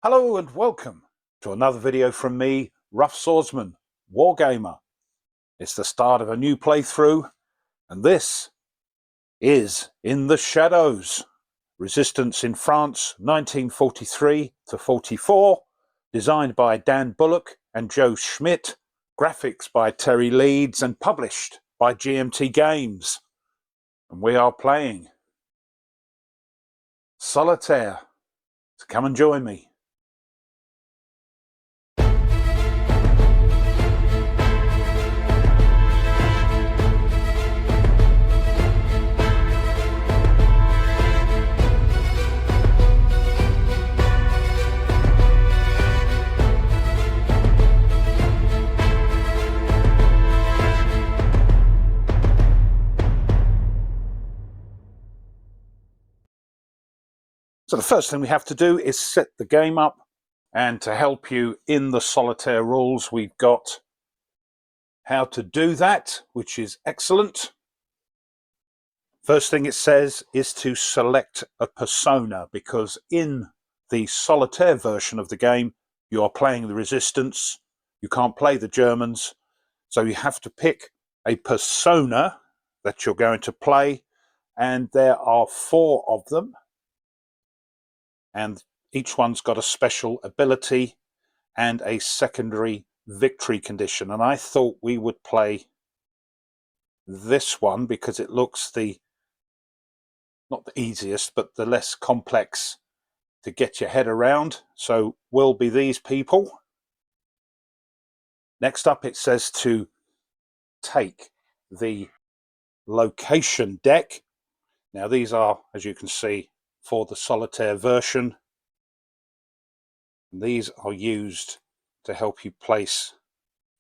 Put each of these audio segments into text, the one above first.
Hello and welcome to another video from me, Rough Swordsman, Wargamer. It's the start of a new playthrough, and this is In the Shadows. Resistance in France, 1943 to 44, designed by Dan Bullock and Joe Schmidt, graphics by Terry Leeds, and published by GMT Games. And we are playing Solitaire. So come and join me. So the first thing we have to do is set the game up, and to help you in the Solitaire rules, we've got how to do that, which is excellent. First thing it says is to select a persona, because in the Solitaire version of the game, you are playing the Resistance, you can't play the Germans, so you have to pick a persona that you're going to play, and there are 4 of them. And each one's got a special ability and a secondary victory condition. And I thought we would play this one because it looks not the easiest, but the less complex to get your head around. So we'll be these people. Next up, it says to take the location deck. Now these are, as you can see, for the Solitaire version. These are used to help you place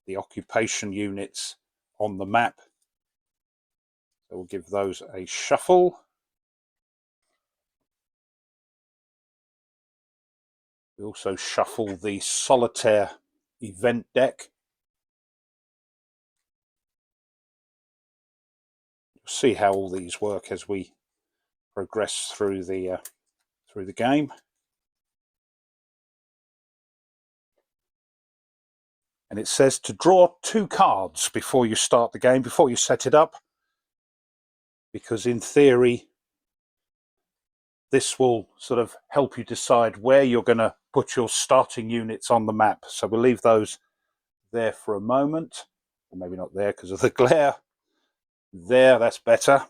the occupation units on the map. So we'll give those a shuffle. We also shuffle the Solitaire event deck. You'll see how all these work as we progress through the game. And it says to draw 2 cards before you start the game, before you set it up, because in theory this will sort of help you decide where you're going to put your starting units on the map. So we'll leave those there for a moment, or maybe not there because of the glare. There, that's better.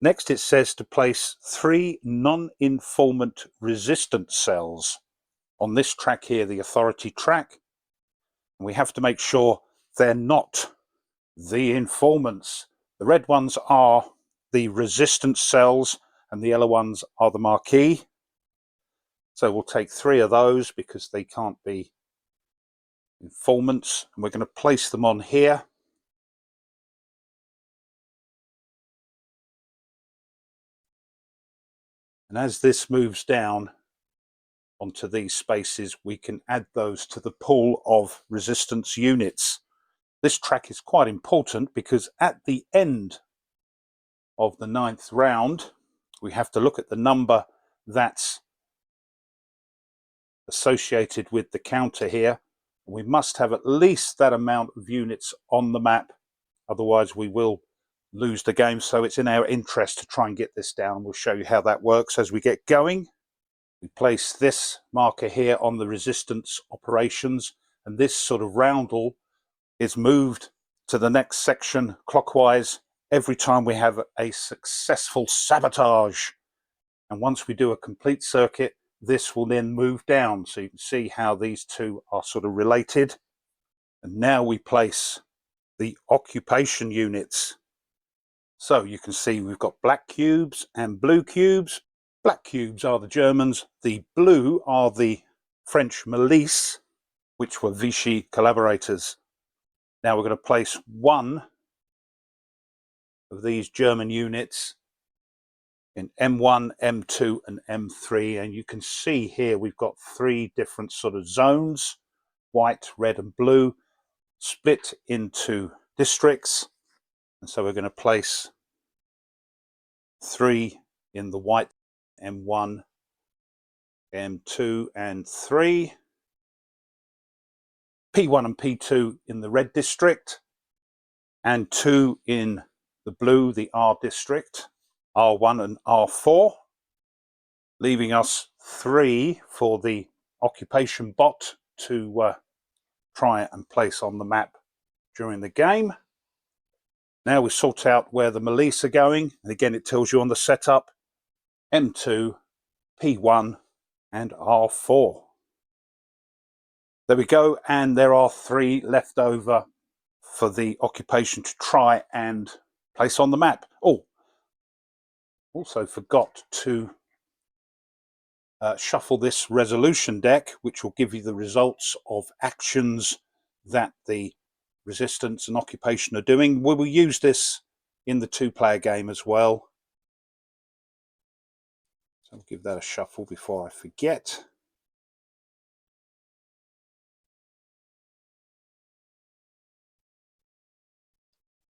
Next it says to place 3 non-informant resistance cells on this track here, the authority track. And we have to make sure they're not the informants. The red ones are the resistance cells and the yellow ones are the marquee. So we'll take 3 of those because they can't be informants, and we're going to place them on here. And as this moves down onto these spaces, we can add those to the pool of resistance units. This track is quite important because at the end of the 9th round, we have to look at the number that's associated with the counter here. We must have at least that amount of units on the map, otherwise we will lose the game. So it's in our interest to try and get this down. We'll show you how that works as we get going. We place this marker here on the resistance operations, and this sort of roundel is moved to the next section clockwise every time we have a successful sabotage. And once we do a complete circuit, this will then move down. So you can see how these two are sort of related. And now we place the occupation units. So you can see we've got black cubes and blue cubes. Black cubes are the Germans, the blue are the French milice, which were Vichy collaborators. Now we're going to place 1 of these German units in M1, M2 and M3, and you can see here we've got 3 different sort of zones, white, red and blue, split into districts. And so we're going to place 3 in the white M1, M2 and 3. P1 and P2 in the red district, and 2 in the blue, the R district, R1 and R4, leaving us 3 for the occupation bot to try and place on the map during the game. Now we sort out where the milice are going, and again it tells you on the setup, M2, P1 and R4. There we go, and there are 3 left over for the occupation to try and place on the map. Oh, also forgot to shuffle this resolution deck, which will give you the results of actions that the resistance and occupation are doing. We will use this in the 2-player game as well. So I'll give that a shuffle before I forget.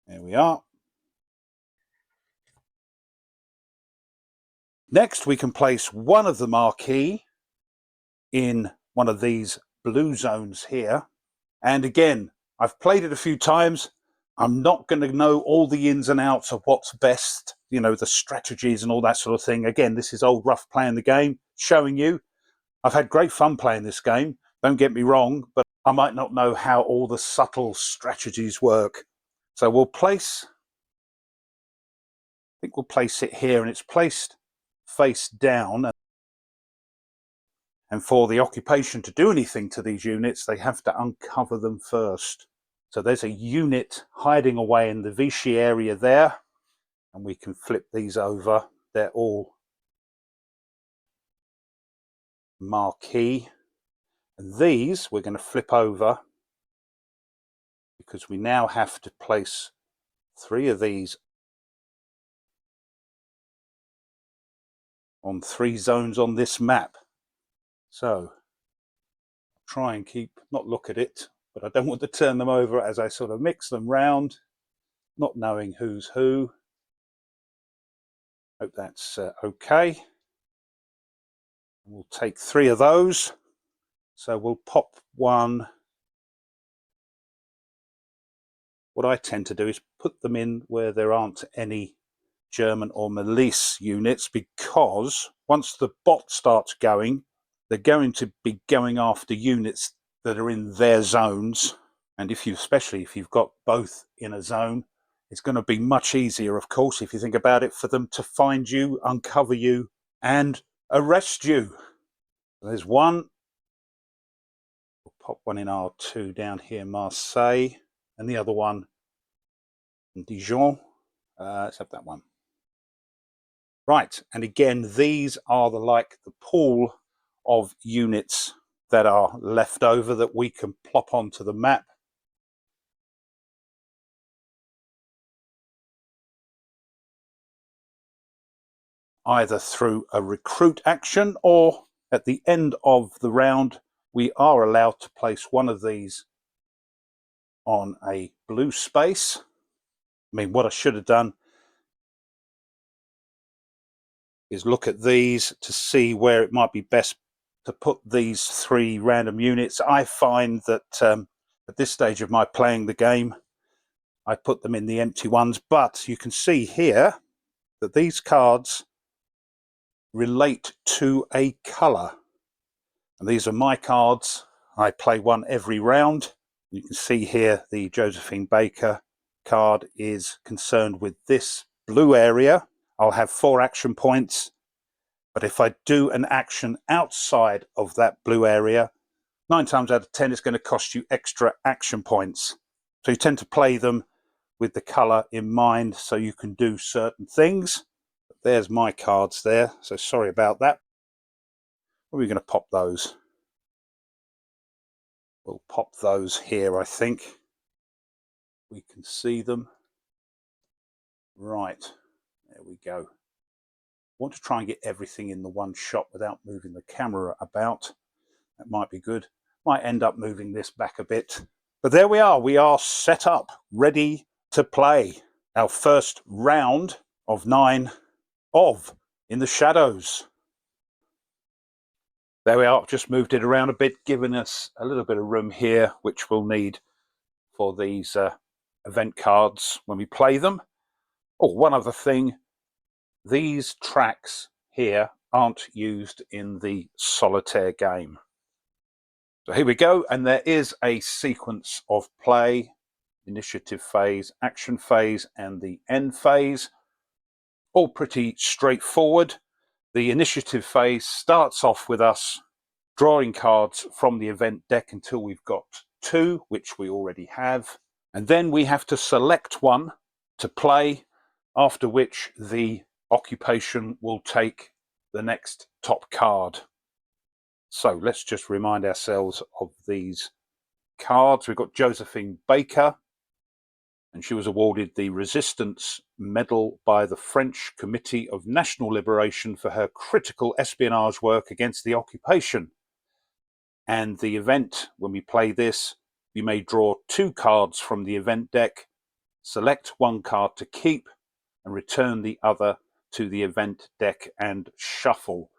There we are. Next, we can place one of the marquee in one of these blue zones here. And again, I've played it a few times. I'm not going to know all the ins and outs of what's best, you know, the strategies and all that sort of thing. Again, this is old rough playing the game, showing you. I've had great fun playing this game, don't get me wrong, but I might not know how all the subtle strategies work. So we'll place, I think we'll place it here, and it's placed face down. And for the occupation to do anything to these units, they have to uncover them first. So there's a unit hiding away in the Vichy area there, and we can flip these over. They're all marquee. And these we're going to flip over because we now have to place 3 of these on 3 zones on this map. So try and not look at it, but I don't want to turn them over as I sort of mix them round, not knowing who's who. Hope that's okay. We'll take 3 of those. So we'll pop one. What I tend to do is put them in where there aren't any German or milice units, because once the bot starts going, they're going to be going after units that are in their zones. And especially if you've got both in a zone, it's going to be much easier, of course, if you think about it, for them to find you, uncover you, and arrest you. There's one. We'll pop one in R2 down here, Marseille, and the other one in Dijon. Let's have that one. Right, and again, these are the pool of units that are left over that we can plop onto the map. Either through a recruit action, or at the end of the round, we are allowed to place one of these on a blue space. I mean, what I should have done is look at these to see where it might be best to put these 3 random units. I find that at this stage of my playing the game, I put them in the empty ones, but you can see here that these cards relate to a colour. And these are my cards. I play one every round. You can see here the Josephine Baker card is concerned with this blue area. I'll have 4 action points, but if I do an action outside of that blue area, 9 times out of 10 it's going to cost you extra action points. So you tend to play them with the colour in mind so you can do certain things. But there's my cards there, so sorry about that. Where are we going to pop those? We'll pop those here, I think. We can see them. Right, there we go. I want to try and get everything in the one shot without moving the camera about. That might be good. Might end up moving this back a bit. But there we are set up, ready to play our first round of 9 of In the Shadows. There we are, just moved it around a bit, giving us a little bit of room here, which we'll need for these event cards when we play them. Oh, one other thing, these tracks here aren't used in the Solitaire game. So here we go, and there is a sequence of play: initiative phase, action phase, and the end phase. All pretty straightforward. The initiative phase starts off with us drawing cards from the event deck until we've got 2, which we already have. And then we have to select one to play, after which the occupation will take the next top card. So let's just remind ourselves of these cards. We've got Josephine Baker, and she was awarded the Resistance Medal by the French Committee of National Liberation for her critical espionage work against the occupation. And the event, when we play this, you may draw 2 cards from the event deck, select 1 card to keep, and return the other to the event deck and shuffle.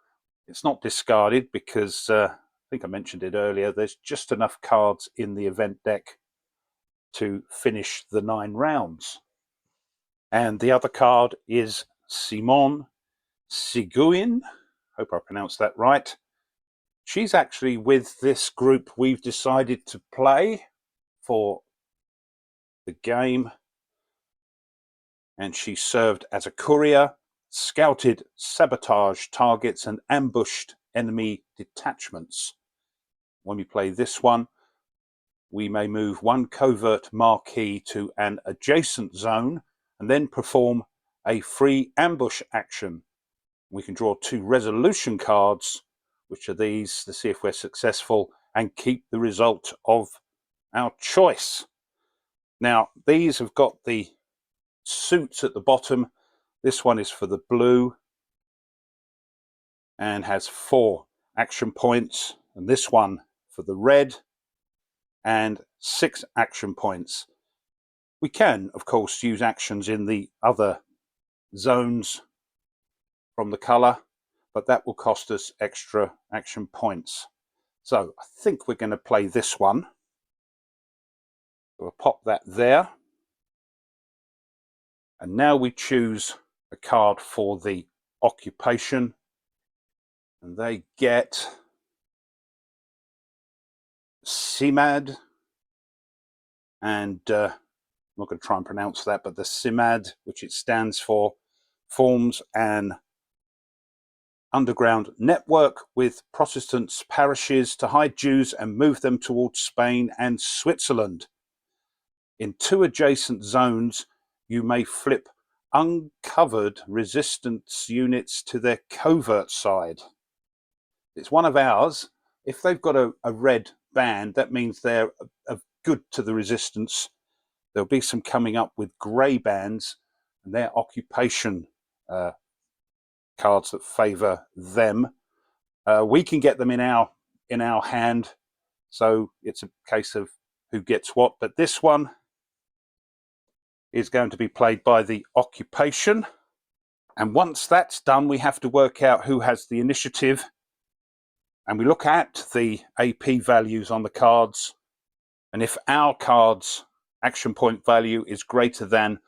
It's not discarded because, I think I mentioned it earlier, there's just enough cards in the event deck to finish the 9 rounds. And the other card is Simone Seguin. Hope I pronounced that right. She's actually with this group we've decided to play for the game. And she served as a courier, scouted sabotage targets, and ambushed enemy detachments. When we play this one, we may move 1 covert marquee to an adjacent zone and then perform a free ambush action. We can draw 2 resolution cards, which are these, to see if we're successful, and keep the result of our choice. Now, these have got the suits at the bottom. This one is for the blue and has 4 action points, and this one for the red and 6 action points. We can, of course, use actions in the other zones from the colour, but that will cost us extra action points. So I think we're going to play this one. We'll pop that there. And now we choose a card for the occupation. And they get CIMAD. And I'm not going to try and pronounce that, but the CIMAD, which it stands for, forms an underground network with Protestant parishes to hide Jews and move them towards Spain and Switzerland. In 2 adjacent zones, you may flip uncovered resistance units to their covert side. It's one of ours. If they've got a red band, that means they're good to the resistance. There'll be some coming up with grey bands, and their occupation cards that favour them. We can get them in our hand, so it's a case of who gets what. But this one is going to be played by the occupation, and once that's done, we have to work out who has the initiative, and we look at the AP values on the cards, and if our card's action point value is greater than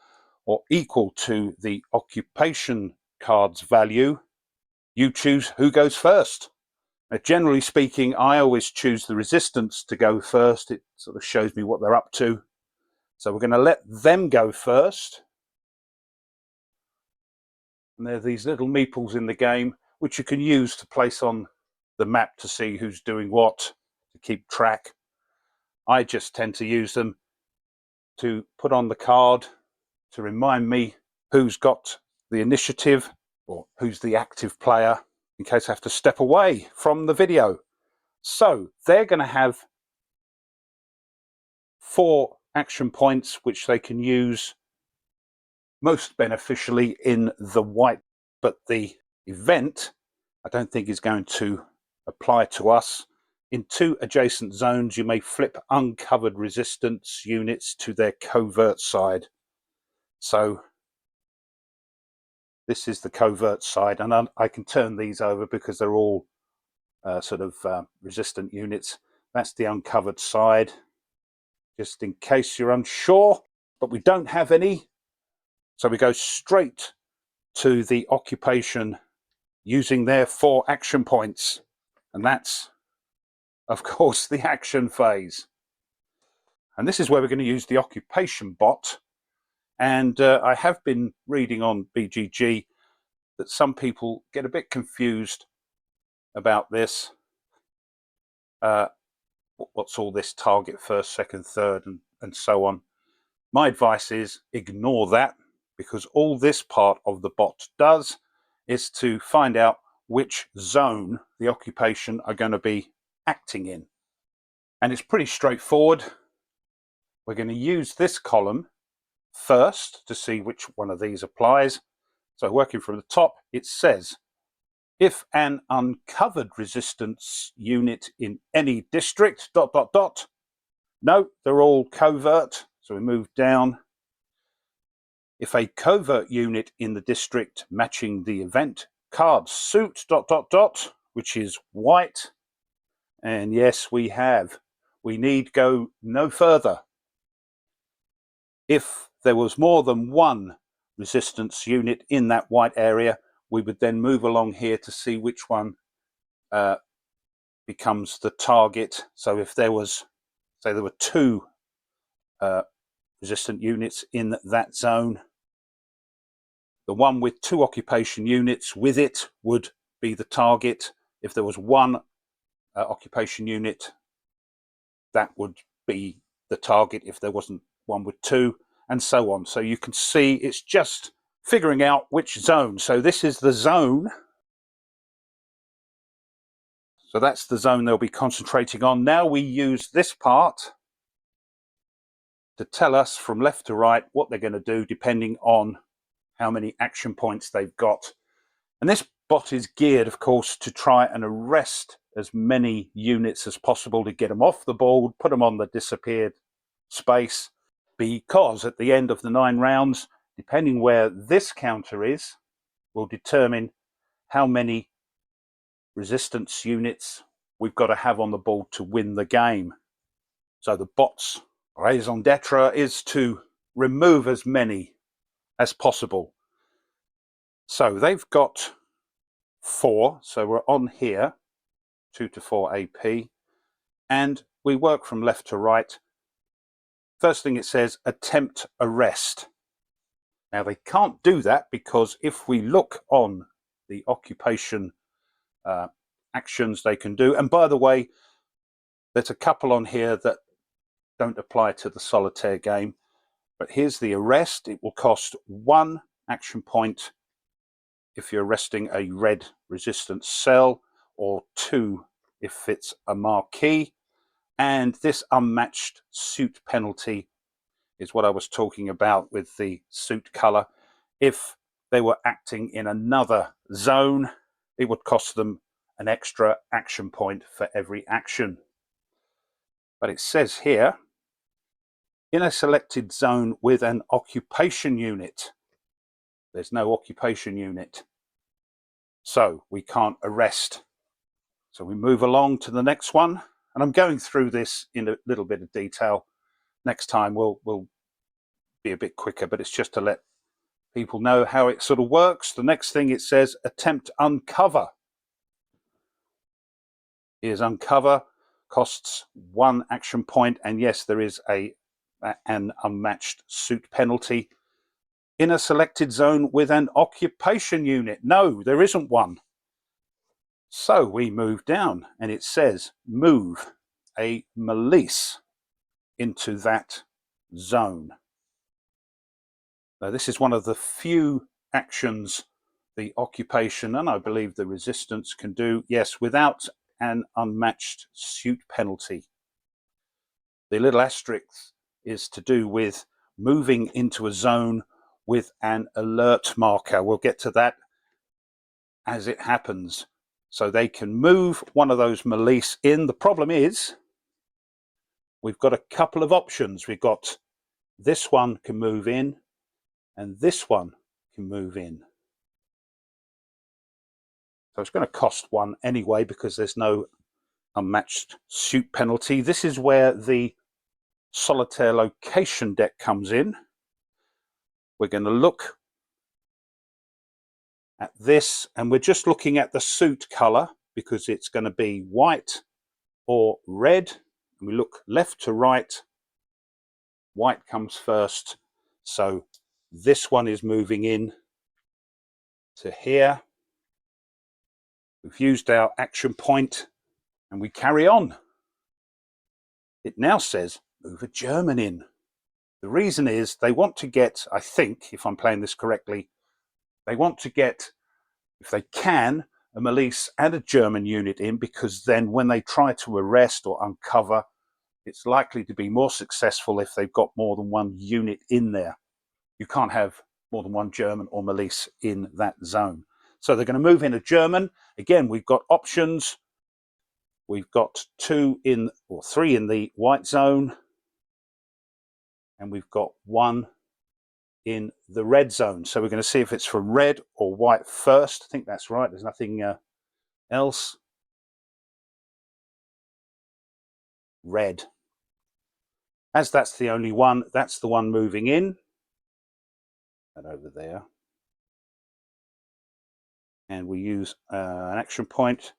or equal to the occupation card's value, you choose who goes first. Now, generally speaking, I always choose the resistance to go first. It sort of shows me what they're up to. So we're going to let them go first. And there are these little meeples in the game, which you can use to place on the map to see who's doing what, to keep track. I just tend to use them to put on the card to remind me who's got the initiative or who's the active player, in case I have to step away from the video. So they're going to have 4 action points, which they can use most beneficially in the white, but the event I don't think is going to apply to us. In 2 adjacent zones, you may flip uncovered resistance units to their covert side. So this is the covert side, and I can turn these over because they're all resistant units. That's the uncovered side, just in case you're unsure, but we don't have any. So we go straight to the occupation using their 4 action points. And that's, of course, the action phase. And this is where we're going to use the occupation bot. And I have been reading on BGG that some people get a bit confused about this. What's all this target first, second, third, and so on. My advice is ignore that, because all this part of the bot does is to find out which zone the occupation are going to be acting in. And it's pretty straightforward. We're going to use this column first to see which one of these applies. So working from the top, it says, if an uncovered resistance unit in any district, ... No, they're all covert. So we move down. If a covert unit in the district matching the event card suit ... which is white. And yes, we have. We need go no further. If there was more than one resistance unit in that white area, we would then move along here to see which one becomes the target. So if there was, say there were 2 resistant units in that zone, the one with 2 occupation units with it would be the target. If there was 1 occupation unit, that would be the target if there wasn't one with 2, and so on. So you can see it's just figuring out which zone. So this is the zone. So that's the zone they'll be concentrating on. Now we use this part to tell us from left to right what they're going to do depending on how many action points they've got. And this bot is geared, of course, to try and arrest as many units as possible to get them off the board, put them on the disappeared space, because at the end of the 9 rounds, depending where this counter is, will determine how many resistance units we've got to have on the board to win the game. So the bot's raison d'etre is to remove as many as possible. So they've got 4, so we're on here, 2 to 4 AP, and we work from left to right. First thing it says, attempt arrest. Now they can't do that because if we look on the occupation actions they can do, and by the way, there's a couple on here that don't apply to the solitaire game, but here's the arrest. It will cost 1 action point if you're arresting a red resistance cell, or 2 if it's a marquee. And this unmatched suit penalty is what I was talking about with the suit color. If they were acting in another zone, it would cost them an extra action point for every action. But it says here, in a selected zone with an occupation unit, there's no occupation unit, so we can't arrest. So we move along to the next one, and I'm going through this in a little bit of detail. Next time we'll be a bit quicker, but it's just to let people know how it sort of works. The next thing it says, attempt uncover. Here's uncover, costs 1 action point, and yes, there is an unmatched suit penalty. In a selected zone with an occupation unit. No, there isn't one. So we move down, and it says move a milice into that zone. Now this is one of the few actions the occupation, and I believe the resistance, can do, yes, without an unmatched suit penalty. The little asterisk is to do with moving into a zone with an alert marker. We'll get to that as it happens. So they can move one of those milice in. The problem is we've got a couple of options. We've got this one can move in, and this one can move in. So it's going to cost 1 anyway because there's no unmatched suit penalty. This is where the Solitaire location deck comes in. We're going to look at this, and we're just looking at the suit color because it's going to be white or red. And we look left to right. White comes first. So this one is moving in to here. We've used our action point and we carry on. It now says move a German in. The reason is they want to get, I think, if I'm playing this correctly, they want to get, if they can, a Milice and a German unit in, because then when they try to arrest or uncover, it's likely to be more successful if they've got more than one unit in there. You can't have more than one German or Milice in that zone. So they're going to move in a German. Again, we've got options. We've got 2 in or 3 in the white zone. And we've got 1 in the red zone. So we're going to see if it's from red or white first. I think that's right. There's nothing else. Red. As that's the only one, that's the one moving in. And over there. And we use an action point.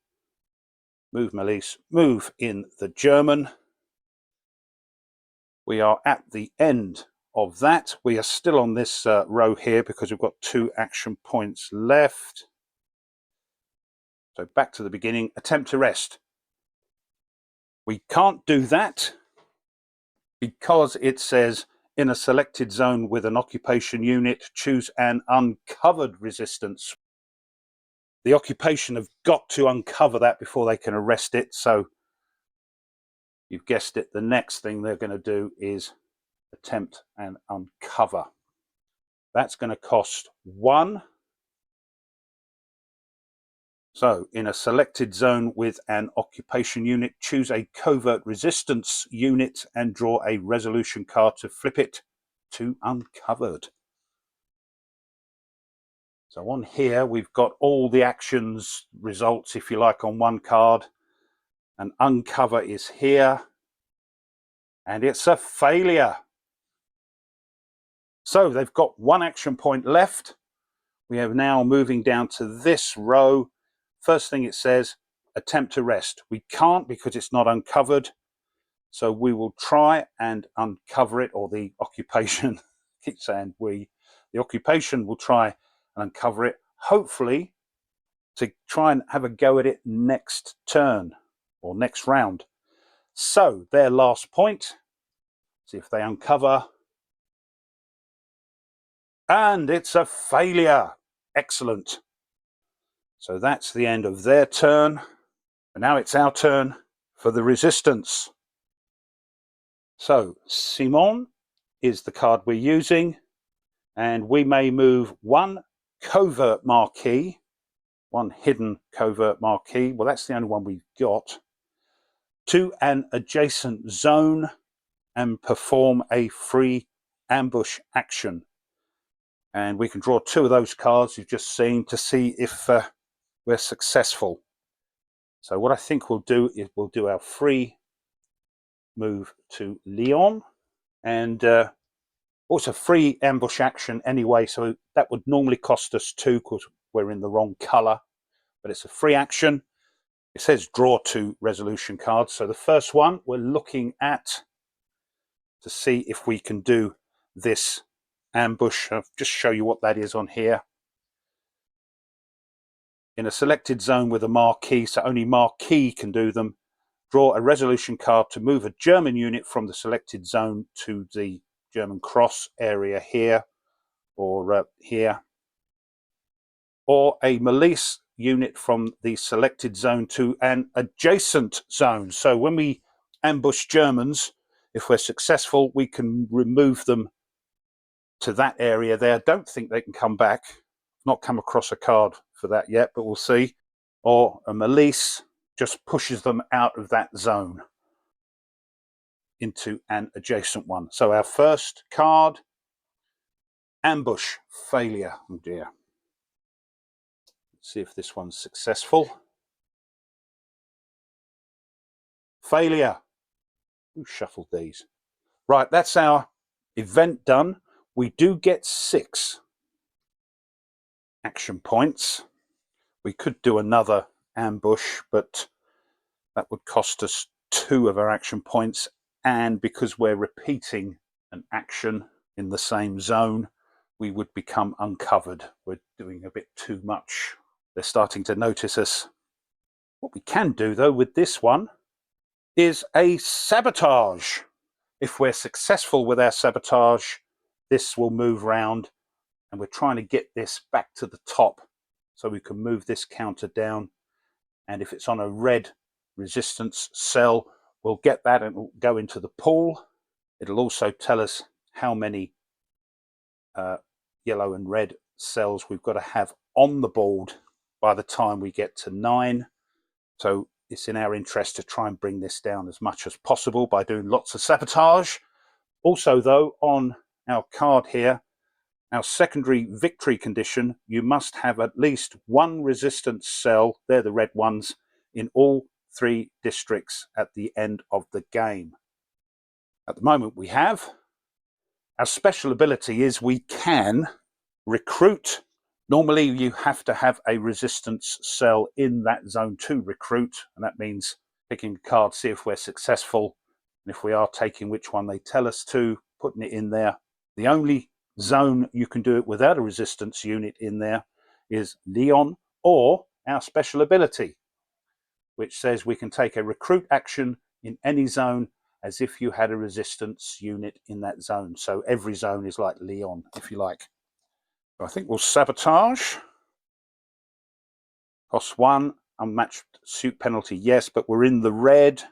Move Milice, move in the German. We are at the end of that. We are still on this row here because we've got 2 action points left. So back to the beginning, attempt to rest. We can't do that because it says in a selected zone with an occupation unit, choose an uncovered resistance. The occupation have got to uncover that before they can arrest it. So you've guessed it, the next thing they're going to do is attempt and uncover. That's going to cost 1. So in a selected zone with an occupation unit, choose a covert resistance unit and draw a resolution card to flip it to uncovered. So on here, we've got all the actions results, if you like, on one card. And uncover is here. And it's a failure. So they've got 1 action point left. We are now moving down to this row. First thing it says, attempt to rest. We can't because it's not uncovered. So we will try and uncover it, or the occupation, keep saying we, the occupation will try and uncover it, hopefully to try and have a go at it next turn or next round. So their last point, see if they uncover. And it's a failure. Excellent. So that's the end of their turn. And now it's our turn for the resistance. So Simon is the card we're using, and we may move 1 covert marquee, 1 hidden covert marquee, well that's the only one we've got, to an adjacent zone and perform a free ambush action. And we can draw 2 of those cards you've just seen to see if we're successful. So what I think we'll do is we'll do our free move to Lyon, and also free ambush action anyway, so that would normally cost us 2 because we're in the wrong color, but it's a free action. It says draw 2 resolution cards. So the first one we're looking at to see if we can do this ambush. I'll just show you what that is on here. In a selected zone with a marquee, so only marquee can do them, draw a resolution card to move a German unit from the selected zone to the German cross area here or here, or a Milice unit from the selected zone to an adjacent zone. So when we ambush Germans, if we're successful, we can remove them to that area there. Don't think they can come back. Not come across a card for that yet, but we'll see. Or a Milice just pushes them out of that zone into an adjacent one. So our first card, ambush, failure. Oh dear. See if this one's successful. Failure. Who shuffled these? Right, that's our event done. We do get 6 action points. We could do another ambush, but that would cost us 2 of our action points. And because we're repeating an action in the same zone, we would become uncovered. We're doing a bit too much. They're starting to notice us. What we can do, though, with this one is a sabotage. If we're successful with our sabotage, this will move round, and we're trying to get this back to the top so we can move this counter down. And if it's on a red resistance cell, we'll get that and it'll go into the pool. It'll also tell us how many yellow and red cells we've got to have on the board by the time we get to 9. So it's in our interest to try and bring this down as much as possible by doing lots of sabotage. Also, though, on our card here, our secondary victory condition, you must have at least 1 resistance cell, they're the red ones, in all 3 districts at the end of the game. At the moment we have. Our special ability is we can recruit. Normally you have to have a resistance cell in that zone to recruit, and that means picking a card, see if we're successful, and if we are, taking which one they tell us to, putting it in there. The only zone you can do it without a resistance unit in there is Leon, or our special ability, which says we can take a recruit action in any zone as if you had a resistance unit in that zone. So every zone is like Leon, if you like. I think we'll sabotage. Cost 1, unmatched suit penalty, yes, but we're in the red.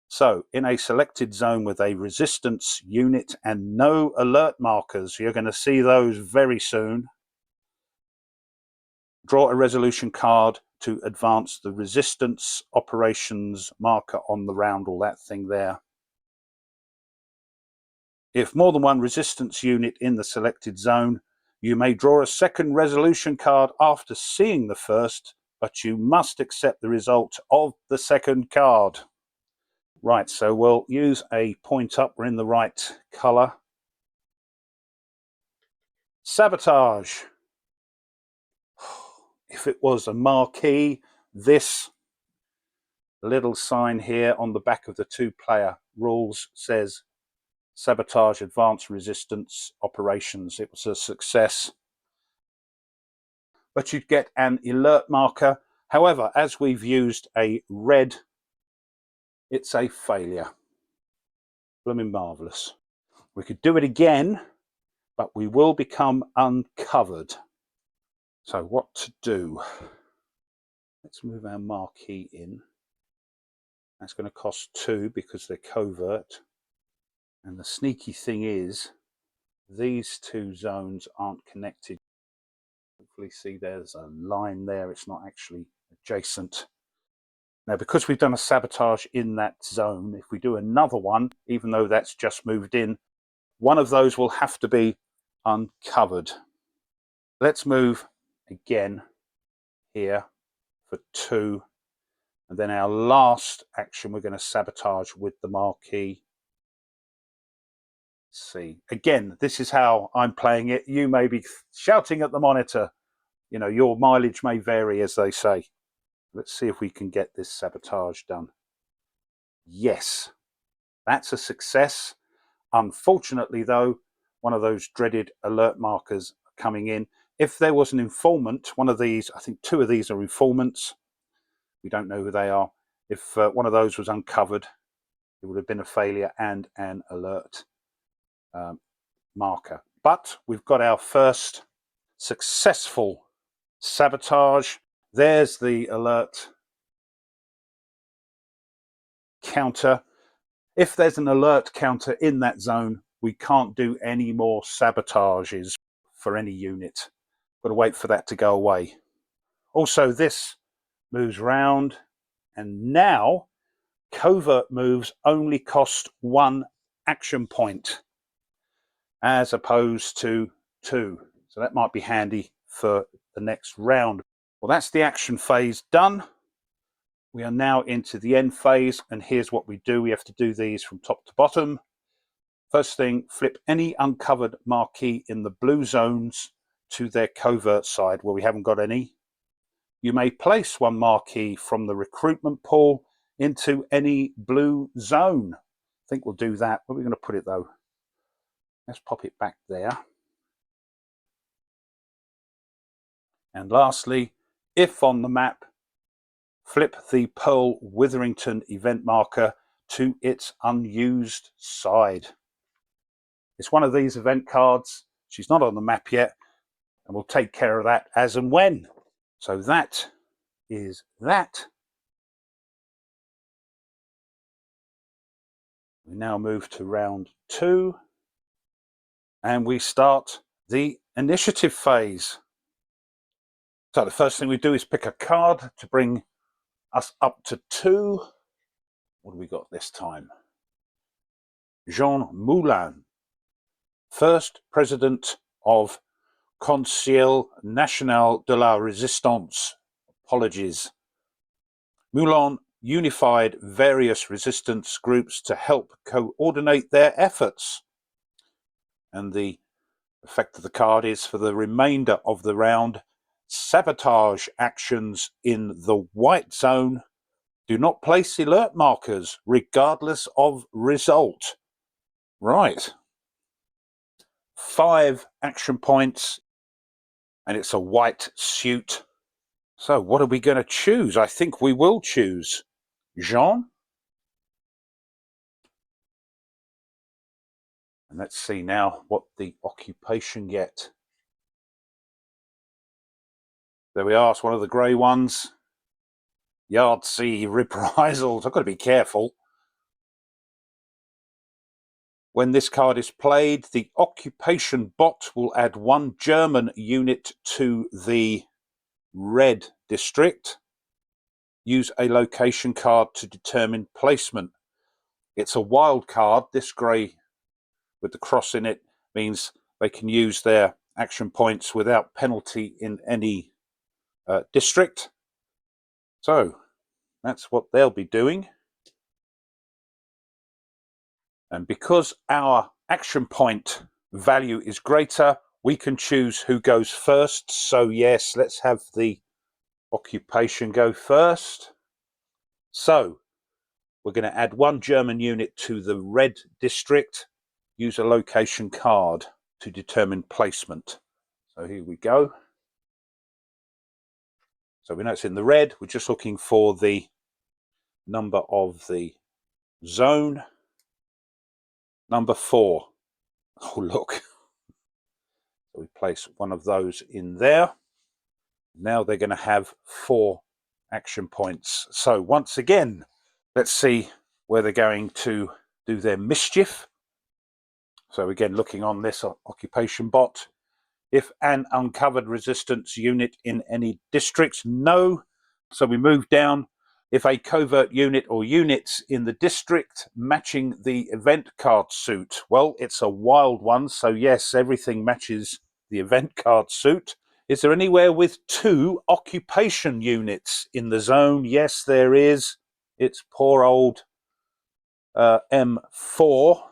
So in a selected zone with a resistance unit and no alert markers, you're going to see those very soon. Draw a resolution card to advance the resistance operations marker on the round, all that thing there. If more than 1 resistance unit in the selected zone, you may draw a second resolution card after seeing the first, but you must accept the result of the second card. Right, so we'll use a point up. We're in the right colour. Sabotage. If it was a marquee, this little sign here on the back of the 2-player rules says sabotage advanced resistance operations. It was a success. But you'd get an alert marker. However, as we've used a red, it's a failure. Blooming marvellous. We could do it again, but we will become uncovered. So what to do? Let's move our marquee in. That's going to cost 2 because they're covert. And the sneaky thing is, these 2 zones aren't connected. Hopefully see there's a line there, it's not actually adjacent. Now, because we've done a sabotage in that zone, if we do another one, even though that's just moved in, one of those will have to be uncovered. Let's move again here for 2. And then our last action, we're going to sabotage with the marquee. Let's see. Again, this is how I'm playing it. You may be shouting at the monitor. You know, your mileage may vary, as they say. Let's see if we can get this sabotage done. Yes, that's a success. Unfortunately, though, one of those dreaded alert markers coming in. If there was an informant, one of these, I think 2 of these are informants. We don't know who they are. If one of those was uncovered, it would have been a failure and an alert marker. But we've got our first successful sabotage. There's the alert counter. If there's an alert counter in that zone, we can't do any more sabotages for any unit. Got to wait for that to go away. Also, this moves round, and now covert moves only cost 1 action point as opposed to 2. So that might be handy for the next round. Well, that's the action phase done. We are now into the end phase, and here's what we do. We have to do these from top to bottom. First thing, flip any uncovered marquee in the blue zones to their covert side where we haven't got any. You may place one marquee from the recruitment pool into any blue zone. I think we'll do that. Where are we going to put it though? Let's pop it back there. And lastly, if on the map, flip the Pearl Witherington event marker to its unused side. It's one of these event cards. She's not on the map yet, and we'll take care of that as and when. So that is that. We now move to round 2, and we start the initiative phase. So the first thing we do is pick a card to bring us up to 2. What have we got this time? Jean Moulin, first president of Conseil National de la Résistance. Apologies. Moulin unified various resistance groups to help coordinate their efforts. And the effect of the card is, for the remainder of the round, sabotage actions in the white zone. Do not place alert markers regardless of result. Right. 5 action points, and it's a white suit. So what are we going to choose? I think we will choose Jean. And let's see now what the occupation get. There we are. It's one of the grey ones. Yahtzee reprisals. I've got to be careful. When this card is played, the occupation bot will add 1 German unit to the red district. Use a location card to determine placement. It's a wild card. This grey with the cross in it means they can use their action points without penalty in any district. So that's what they'll be doing. And because our action point value is greater, we can choose who goes first. So yes, let's have the occupation go first. So we're going to add 1 German unit to the red district. Use a location card to determine placement. So here we go. So we know it's in the red. We're just looking for the number of the zone. Number 4. Oh, look. So we place one of those in there. Now they're going to have 4 action points. So once again, let's see where they're going to do their mischief. So again, looking on this occupation bot. If an uncovered resistance unit in any districts, no. So we move down. If a covert unit or units in the district matching the event card suit. Well, it's a wild one, so yes, everything matches the event card suit. Is there anywhere with 2 occupation units in the zone? Yes, there is. It's poor old M4.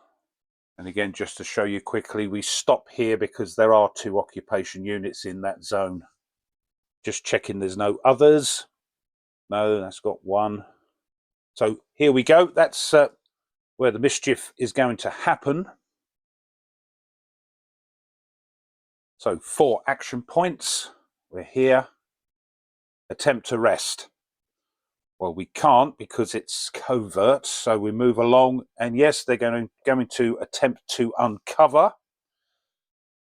And again, just to show you quickly, we stop here because there are 2 occupation units in that zone. Just checking there's no others. No, that's got 1. So here we go. That's where the mischief is going to happen. So 4 action points. We're here. Attempt to rest. Well, we can't because it's covert. So we move along. And yes, they're going to attempt to uncover.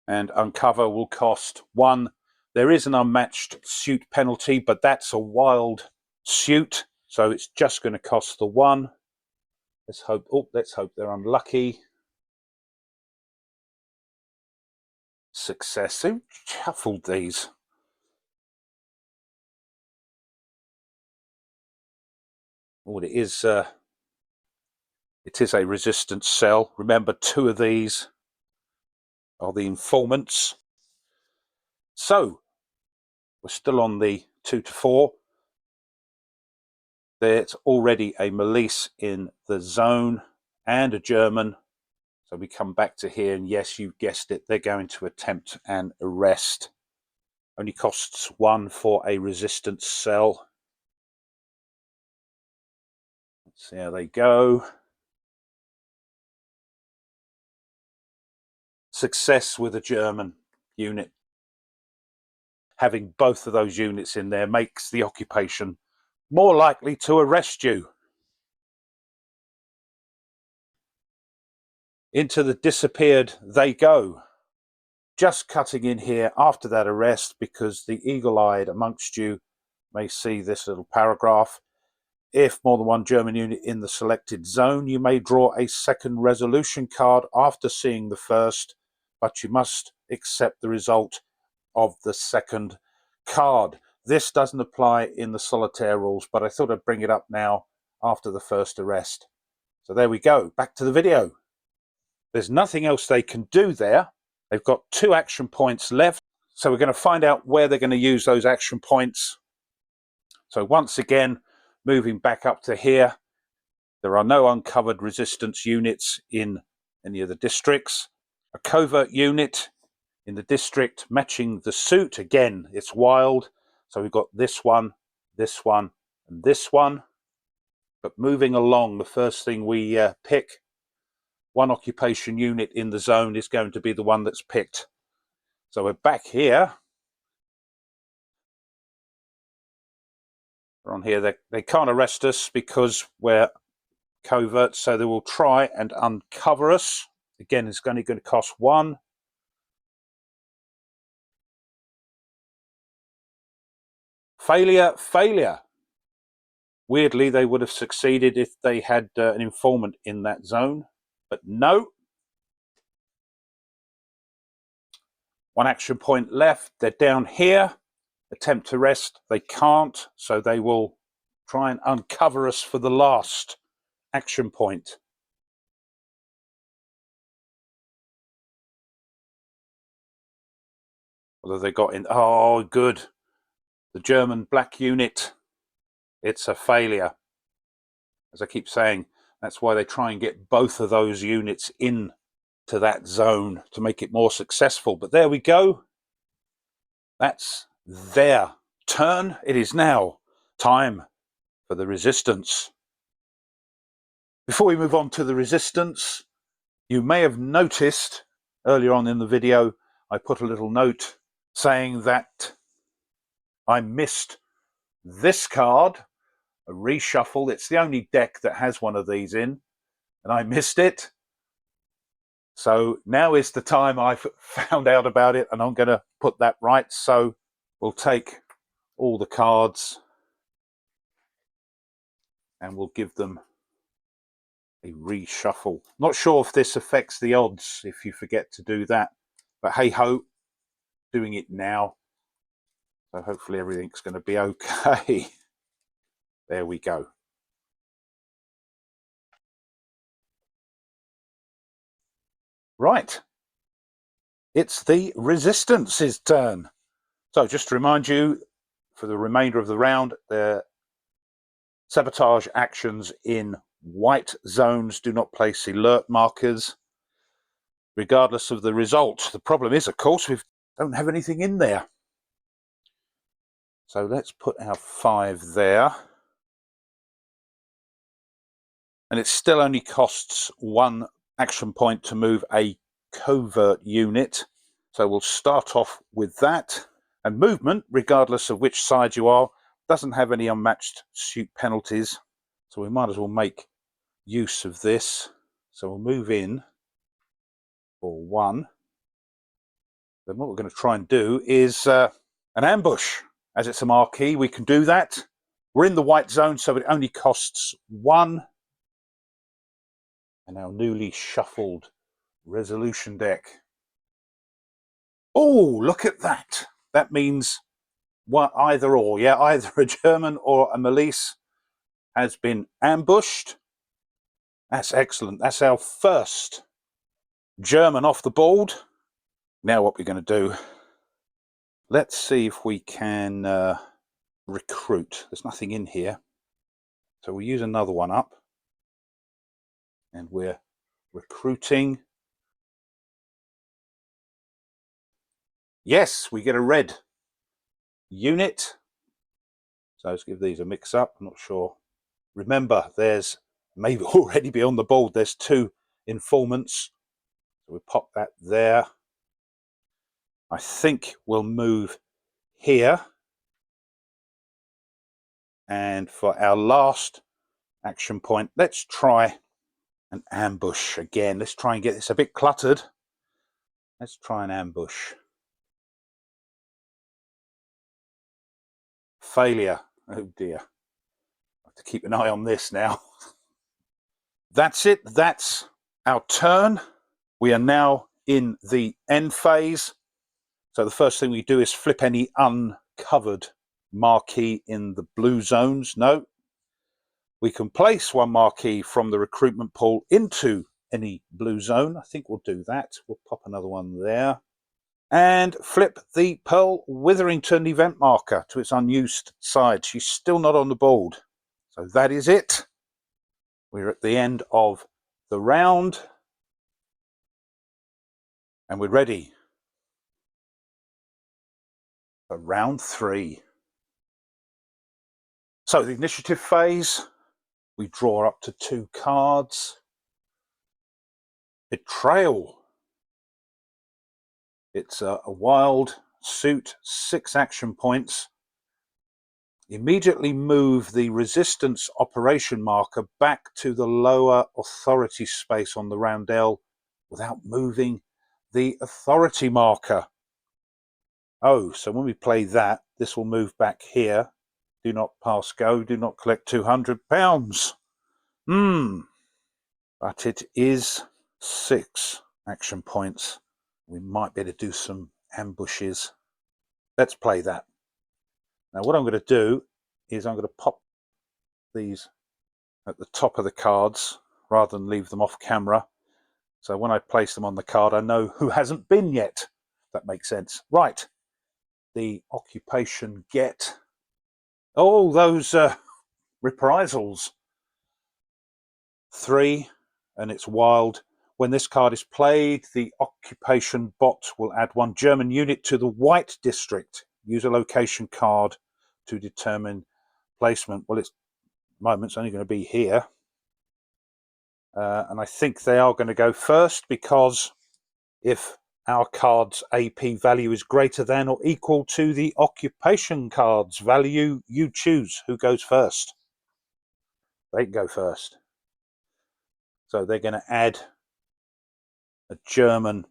And uncover will cost 1. There is an unmatched suit penalty, but that's a wild suit, so it's just going to cost the 1. Let's hope. Oh, let's hope they're unlucky. Success. Who shuffled these? Oh, it is a resistance cell. Remember, 2 of these are the informants. So we're still on the 2 to 4. There's already a Milice in the zone and a German. So we come back to here, and yes, you guessed it, they're going to attempt an arrest. Only costs 1 for a resistance cell. Let's see how they go. Success with a German unit. Having both of those units in there makes the occupation more likely to arrest you. Into the disappeared they go. Just cutting in here after that arrest, because the eagle-eyed amongst you may see this little paragraph. If more than one German unit in the selected zone, you may draw a second resolution card after seeing the first, but you must accept the result of the second card. This doesn't apply in the solitaire rules, but I thought I'd bring it up now after the first arrest. So there we go, back to the video. There's nothing else they can do there. They've got 2 action points left, so we're going to find out where they're going to use those action points. So once again, moving back up to here, there are no uncovered resistance units in any of the districts. A covert unit in the district matching the suit. Again, it's wild. So we've got this one, and this one. But moving along, the first thing we pick, one occupation unit in the zone is going to be the one that's picked. So we're back here. We're on here. They can't arrest us because we're covert, so they will try and uncover us. Again, it's only going to cost 1. Failure, failure. Weirdly, they would have succeeded if they had an informant in that zone, but no. 1 action point left. They're down here. Attempt to arrest. They can't, so they will try and uncover us for the last action point. What have they got in? Oh, good. The German black unit. It's a failure. As I keep saying, that's why they try and get both of those units in to that zone to make it more successful. But there we go. That's their turn. It is now time for the resistance. Before we move on to the resistance, you may have noticed earlier on in the video, I put a little note saying that I missed this card, a reshuffle. It's the only deck that has one of these in, and I missed it. So now is the time I've found out about it, and I'm going to put that right. So we'll take all the cards and we'll give them a reshuffle. Not sure if this affects the odds if you forget to do that, but hey ho, doing it now. So hopefully everything's going to be okay. There we go. Right. It's the Resistance's turn. So just to remind you, for the remainder of the round, the sabotage actions in white zones do not place alert markers, regardless of the result. The problem is, of course, we don't have anything in there. So let's put our 5 there. And it still only costs 1 action point to move a covert unit. So we'll start off with that. And movement, regardless of which side you are, doesn't have any unmatched suit penalties. So we might as well make use of this. So we'll move in for 1. Then what we're going to try and do is an ambush. As it's a marquee, we can do that. We're in the white zone, so it only costs 1. And our newly shuffled resolution deck. Oh, look at that. That means either or. Yeah, either a German or a Milice has been ambushed. That's excellent. That's our first German off the board. Now what we're going to do, let's see if we can recruit. There's nothing in here. So we'll use another one up. And we're recruiting. Yes, we get a red unit. So let's give these a mix up. I'm not sure. Remember, there's maybe already be on the board. There's 2 informants. So we'll pop that there. I think we'll move here. And for our last action point, let's try an ambush again. Let's try and get this a bit cluttered. Let's try an ambush. Failure. Oh dear. I have to keep an eye on this now. That's it. That's our turn. We are now in the end phase. So the first thing we do is flip any uncovered marquee in the blue zones. No. We can place 1 marquee from the recruitment pool into any blue zone. I think we'll do that. We'll pop another one there. And flip the Pearl Witherington event marker to its unused side. She's still not on the board. So that is it. We're at the end of the round. And we're ready for round 3. So the initiative phase, we draw up to 2 cards. Betrayal. It's a wild suit, 6 action points. Immediately move the resistance operation marker back to the lower authority space on the roundel without moving the authority marker. Oh, so when we play that, this will move back here. Do not pass go, do not collect £200. But it is 6 action points. We might be able to do some ambushes. Let's play that. Now what I'm going to do is I'm going to pop these at the top of the cards rather than leave them off camera. So when I place them on the card, I know who hasn't been yet. That makes sense. Right. The occupation get. Oh, those reprisals. 3, and it's wild. When this card is played, the occupation bot will add 1 German unit to the white district. Use a location card to determine placement. Well, it's moment's only going to be here. And I think they are going to go first because if our card's AP value is greater than or equal to the occupation card's value, you choose who goes first. They can go first. So they're going to add a German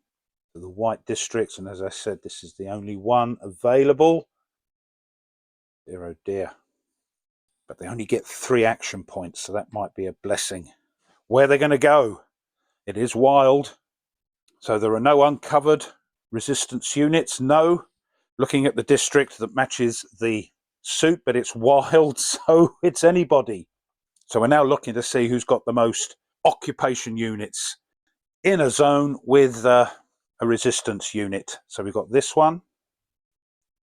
to the white districts, and as I said, this is the only one available. Dear oh dear. But they only get 3 action points, so that might be a blessing. Where they're going to go? It is wild. So there are no uncovered resistance units. No. Looking at the district that matches the suit, but it's wild, so it's anybody. So we're now looking to see who's got the most occupation units in a zone with a resistance unit. So we've got this one,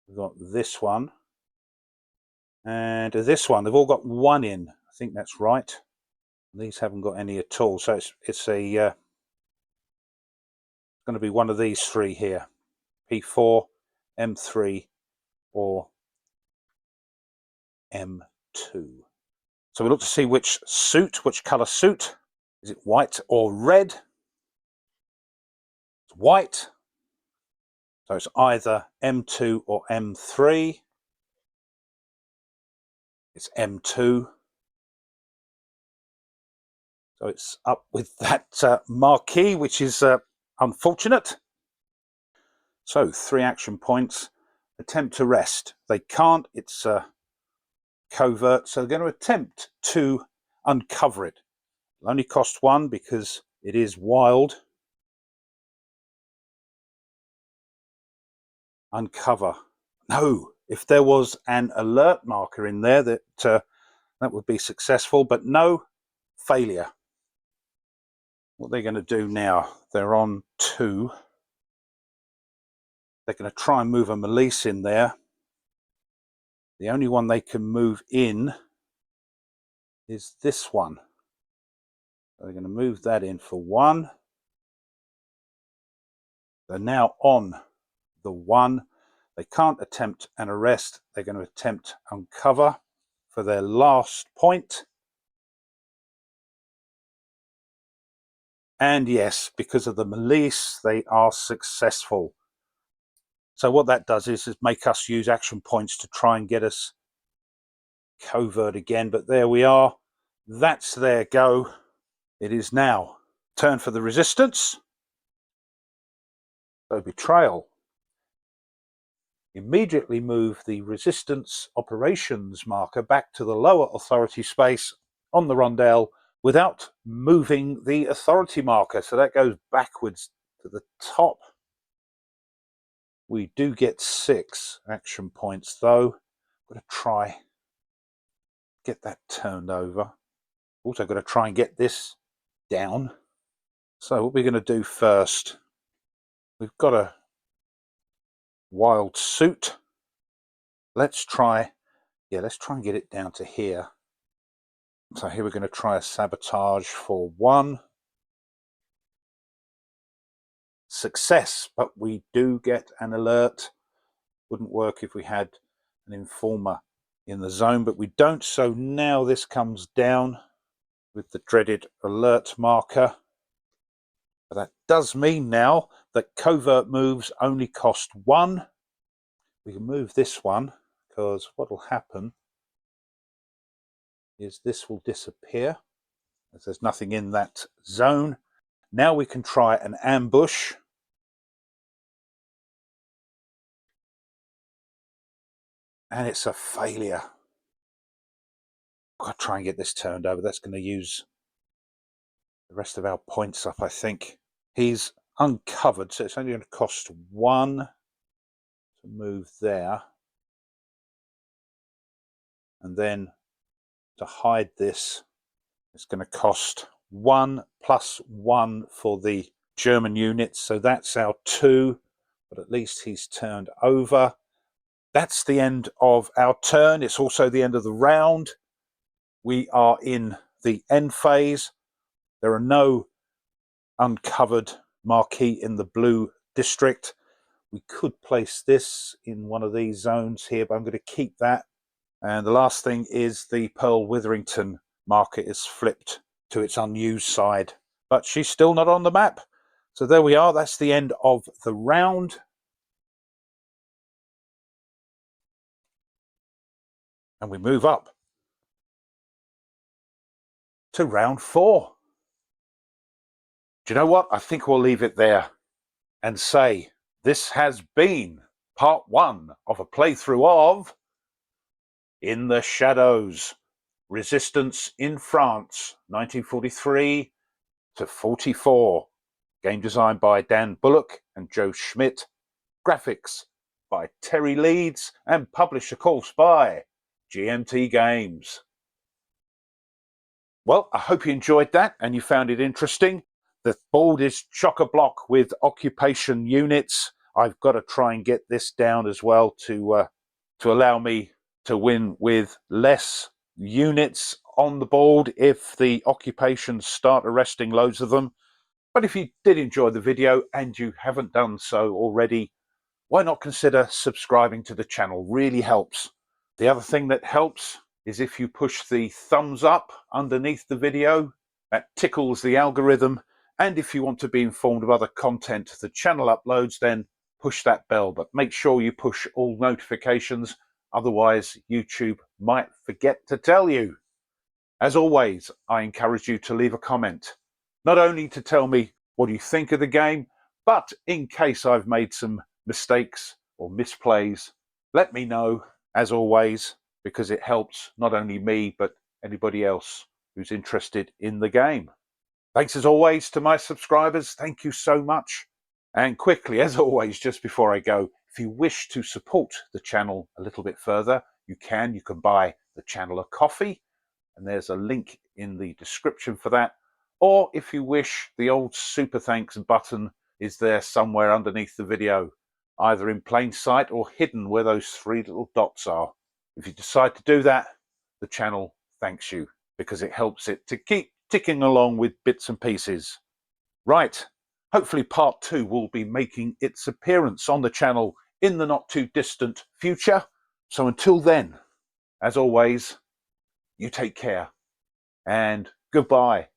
we've got this one, and this one. They've all got 1 in. I think that's right. These haven't got any at all. So it's going to be one of these 3 here. P4, M3, or M2. So we look to see which suit, which colour suit. Is it white or red? It's white. So it's either M2 or M3. It's M2. So it's up with that marquee, which is unfortunate. So 3 action points. Attempt to rest. They can't. It's covert. So they're going to attempt to uncover it. It'll only cost 1 because it is wild. Uncover. No. If there was an alert marker in there, that would be successful. But no. Failure. What they're going to do now, they're on 2. They're going to try and move a Melisse in there. The only one they can move in is this one. So they're going to move that in for 1. They're now on the 1. They can't attempt an arrest. They're going to attempt uncover for their last point. And yes, because of the Malise, they are successful. So what that does is make us use action points to try and get us covert again. But there we are. That's their go. It is now turn for the resistance. So betrayal. Immediately move the resistance operations marker back to the lower authority space on the rondelle without moving the authority marker. So that goes backwards to the top. We do get 6 action points though. I'm going to try get that turned over. Also got to try and get this down. So what we're going to do first, we've got a wild suit. Let's try and get it down to here. So here we're going to try a sabotage for 1. Success, but we do get an alert. Wouldn't work if we had an informer in the zone, but we don't. So now this comes down with the dreaded alert marker. But that does mean now that covert moves only cost 1. We can move this one because what will happen is this will disappear as there's nothing in that zone. Now we can try an ambush. And it's a failure. I've got to try and get this turned over. That's going to use the rest of our points up, I think. He's uncovered, so it's only going to cost 1 to move there. And then to hide this, it's going to cost 1 plus 1 for the German units. So that's our 2, but at least he's turned over. That's the end of our turn. It's also the end of the round. We are in the end phase. There are no uncovered marquee in the blue district. We could place this in one of these zones here, but I'm going to keep that. And the last thing is the Pearl Witherington marker is flipped to its unused side, but she's still not on the map. So there we are. That's the end of the round. And we move up to round 4. Do you know what? I think we'll leave it there and say this has been part 1 of a playthrough of In the Shadows, Resistance in France, 1943 to 44. Game designed by Dan Bullock and Joe Schmidt. Graphics by Terry Leeds and published, of course, by GMT Games. Well, I hope you enjoyed that and you found it interesting. The board is chock-a-block with occupation units. I've got to try and get this down as well to allow me to win with less units on the board if the occupations start arresting loads of them. But if you did enjoy the video and you haven't done so already, why not consider subscribing to the channel? Really helps. The other thing that helps is if you push the thumbs up underneath the video. That tickles the algorithm. And if you want to be informed of other content the channel uploads, then push that bell. But make sure you push all notifications, otherwise YouTube might forget to tell you. As always, I encourage you to leave a comment, not only to tell me what you think of the game, but in case I've made some mistakes or misplays, let me know, as always, because it helps not only me, but anybody else who's interested in the game. Thanks as always to my subscribers. Thank you so much. And quickly, as always, just before I go, if you wish to support the channel a little bit further, you can buy the channel a coffee, and there's a link in the description for that. Or if you wish, the old super thanks button is there somewhere underneath the video, either in plain sight or hidden where those 3 little dots are. If you decide to do that, the channel thanks you, because it helps it to keep ticking along with bits and pieces. Right, hopefully part 2 will be making its appearance on the channel in the not too distant future. So until then, as always, you take care and goodbye.